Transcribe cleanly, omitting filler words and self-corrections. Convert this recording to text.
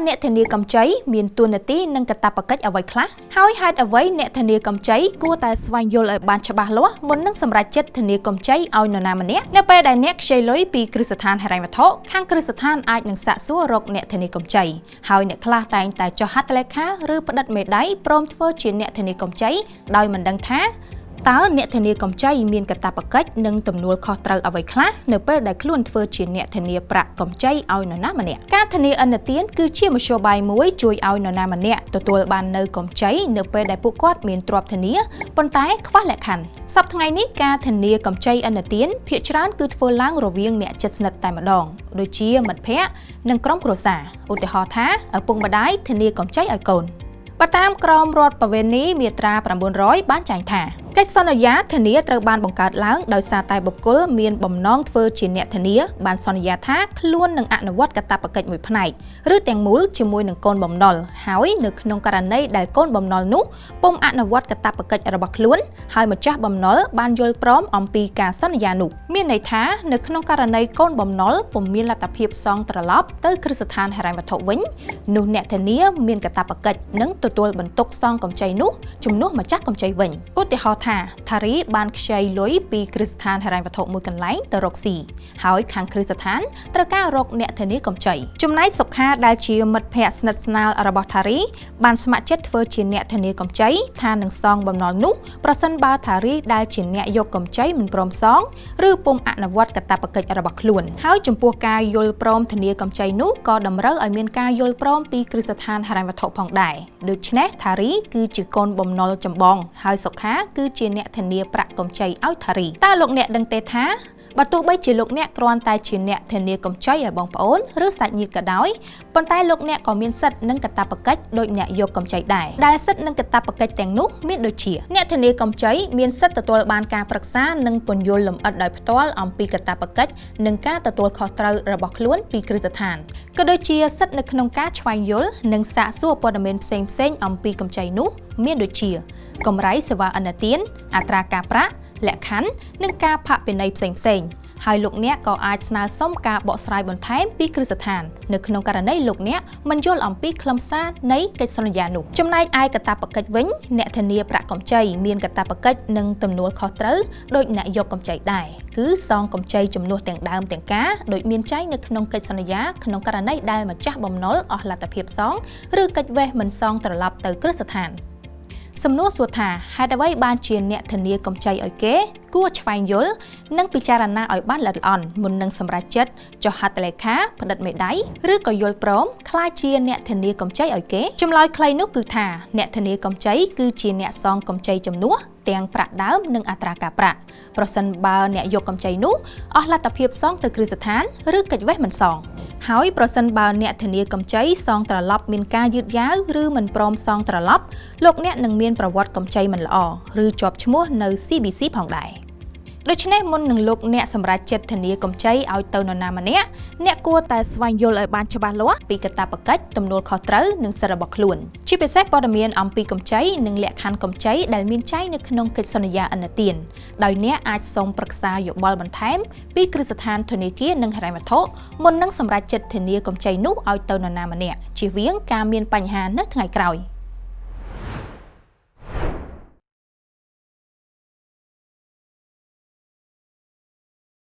អ្នកធានាកម្ចីមានតួនាទីនិងកាតព្វកិច្ចអ្វីខ្លះហើយហេតុអ្វីអ្នកធានាកម្ចីគួរតែស្វែងយល់ឲ្យបានច្បាស់លាស់មុននឹងសម្រេចចិត្តធានាកម្ចីឲ្យនរណាម្នាក់នៅពេលដែលអ្នកខ្ចីលុយពីគ្រឹះស្ថានហិរញ្ញវត្ថុខាងគ្រឹះស្ថានអាចនឹងសាកសួររកអ្នកធានាកម្ចីហើយអ្នកខ្លះតែងតែចុះហត្ថលេខាឬផ្តិតមេដៃព្រមធ្វើជាអ្នកធានាកម្ចីដោយមិនដឹងថាតើអ្នកធានាកម្ចីមានកាតព្វកិច្ចនិងទំនួលខុសត្រូវអ្វីខ្លះនៅពេលដែលខ្លួនធ្វើជាអ្នកធានាប្រាក់កម្ចីឲ្យនរណាម្នាក់ការធានាឥណទានគឺជាមធ្យោបាយមួយជួយឲ្យនរណាម្នាក់ទទួលបាននូវកម្ចីនៅពេលដែលពួកគាត់មានទ្រព្យធានាប៉ុន្តែខ្វះលក្ខខណ្ឌសប្តាហ៍ថ្ងៃនេះការធានាកម្ចីឥណទានភាគច្រើនគឺធ្វើឡើងរវាងអ្នកជិតស្និទ្ធតែម្ដងដូចជាមិត្តភ័ក្តិនិងក្រុមគ្រួសារឧទាហរណ៍ថាឪពុកម្ដាយធានាកម្ចីឲ្យកូនបើតាមក្រមរដ្ឋប្បវេណីមាត្រា900បានចែងថាកិច្ចសន្យាធានាត្រូវបានបង្កើតឡើងដោយសារតែបុគ្គលមានបំណងធ្វើជាអ្នកធានាបានសន្យាថាខ្លួននឹងអនុវត្តកាតព្វកិច្ចមួយផ្នែកឬទាំងមូលជាមួយនឹងកូនបំណុលហើយនៅក្នុងករណីដែលកូនបំណុលនោះពុំអនុវត្តកាតព្វកិច្ចរបស់ខ្លួនហើយម្ចាស់បំណុលបានយល់ព្រមអំពីការសន្យានោះមានន័យថានៅក្នុងករណីកូនបំណុលពុំមានលទ្ធភាពសងត្រឡប់ទៅគ្រឹះស្ថានហិរញ្ញវត្ថុវិញនោះអ្នកធានាមានកាតព្វកិច្ចនឹងទទួលបន្ទុកសងកម្ចីនោះជំនួសម្ចាស់កម្ចីវិញឧទាហរណ៍ថារីបានខ្ចីលុយពីគ្រឹះស្ថានហិរញ្ញវត្ថុមួយកន្លែងទៅរកស៊ីហើយខាងគ្រឹះស្ថានត្រូវការរកអ្នកធានាកម្ចីចំណែកសុខាដែលជាមិត្តភ័ក្តិស្និទ្ធស្នាលរបស់ថារីបានស្ម័គ្រចិត្តធ្វើជាអ្នកធានាកម្ចីថានឹងសងបំណុលនោះប្រសិនបើថារីដែលជាអ្នកយកកម្ចីមិនព្រមសងឬពុំអនុវត្តកាតព្វកិច្ចរបស់ខ្លួនហើយចំពោះការយល់ព្រមធានាកម្ចីនោះក៏តម្រូវឲ្យមានការយល់ព្រមពីគ្រឹះស្ថានហិរញ្ញវត្ថុផងដែរដូច្នេះថារីគឺជាកូនបំណុលចម្បងហើយសុខាគឺជាអ្នកធានាប្រាក់កម្ចីឲ្យថារីតើលោកអ្នកដឹងទេថាបើទោះបីជាលោកអ្នកគ្រាន់តែជាអ្នកធានាកម្ចីឲ្យបងប្អូនឬសាច់ញាតិក៏ដោយប៉ុន្តែលោកអ្នកក៏មានសិទ្ធិនិងកាតព្វកិច្ចដូចអ្នកយកកម្ចីដែរដែលសិទ្ធិនិងកាតព្វកិច្ចទាំងនោះមានដូចជាអ្នកធានាកម្ចីមានសិទ្ធិទទួលបានការប្រឹក្សានិងពន្យល់លម្អិតដោយផ្ទាល់អំពីកាតព្វកិច្ចនិងការទទួលខុសត្រូវរបស់ខ្លួនពីគ្រឹះស្ថានក៏ដូចជាសិទ្ធិនៅក្នុងការស្វែងយល់និងសាកសួរព័ត៌មានផ្សេងៗអំពីកម្ចីនោះមានដូចជាកម្រៃសេវាឥណទានអត្រាការប្រាក់លក្ខខណ្ឌនិងការផាកពិន័យផ្សេងៗហើយលោកអ្នកក៏អាចស្នើសុំការបកស្រាយបន្ថែមពីគ្រឹះស្ថាននៅក្នុងករណីលោកអ្នកមិនយល់អំពីខ្លឹមសារនៃកិច្ចសន្យានោះចំណែកឯកាតព្វកិច្ចវិញអ្នកធានាប្រាក់កម្ចីមានកាតព្វកិច្ចនិងទំនួលខុសត្រូវដោយអ្នកយកកម្ចីដែរគឺសងកម្ចីជំនួសទាំងដើមទាំងការដោយមានចែងនៅក្នុងកិច្ចសន្យាក្នុងករណីដែលម្ចាស់បំណុលអស់លទ្ធភាពសងឬកិច្ចវេះមិនសងត្រឡប់ទៅគ្រឹះស្ថានសំណួរសួរថាហេតុអ្វីបានជាអ្នកធានាកម្ចីឲ្យគេគួរស្វែងយល់និងពិចារណាឲ្យបានល្អិតល្អន់មុននឹងសម្រេចចិត្តចុះហត្ថលេខាផ្តិតមេដៃឬក៏យល់ព្រមក្លាយជាអ្នកធានាកម្ចីឲ្យគេចម្លើយខ្លីនោះគឺថាអ្នកធានាកម្ចីគឺជាអ្នកសងកម្ចីជំនួសទាំងប្រាក់ដើមនិងអត្រាការប្រាក់ប្រសិនបើអ្នកយកកម្ចីនោះអស់លទ្ធភាពសងទៅគ្រឹះស្ថានឬកិច្ចវេះមិនសងហើយប្រសិនបើអ្នកធានាកម្ចីសងត្រឡប់មានការយឺតយ៉ាវឬមិនព្រមសងត្រឡប់លោកអ្នកនឹងមានប្រវត្តិកម្ចីមិនល្អឬជាប់ឈ្មោះនៅ CBC ផងដែរដូច្នេះមុននឹងលោកអ្នកសម្រេចចិត្តធានាកម្ចីឲ្យទៅនរណាម្នាក់អ្នកគួរតែស្វែងយល់ឲ្យបានច្បាស់លាស់ពីកាតព្វកិច្ចទំនួលខុសត្រូវនិងសិទ្ធិរបស់ខ្លួនជាពិសេសព័ត៌មានអំពីកម្ចីនិងលក្ខខណ្ឌកម្ចីដែលមានចែងនៅក្នុងកិច្ចសន្យាឥណទានដោយអ្នកអាចសូមប្រឹក្សាយោបល់បន្ថែមពីគ្រឹះស្ថានធនាគារនិងហិរញ្ញវត្ថុមុននឹងសម្រេចចិត្តធានាកម្ចីនោះឲ្យទៅនរណាម្នាក់ជៀសវាងការមានបញ្ហានៅថ្ងៃក្រោយ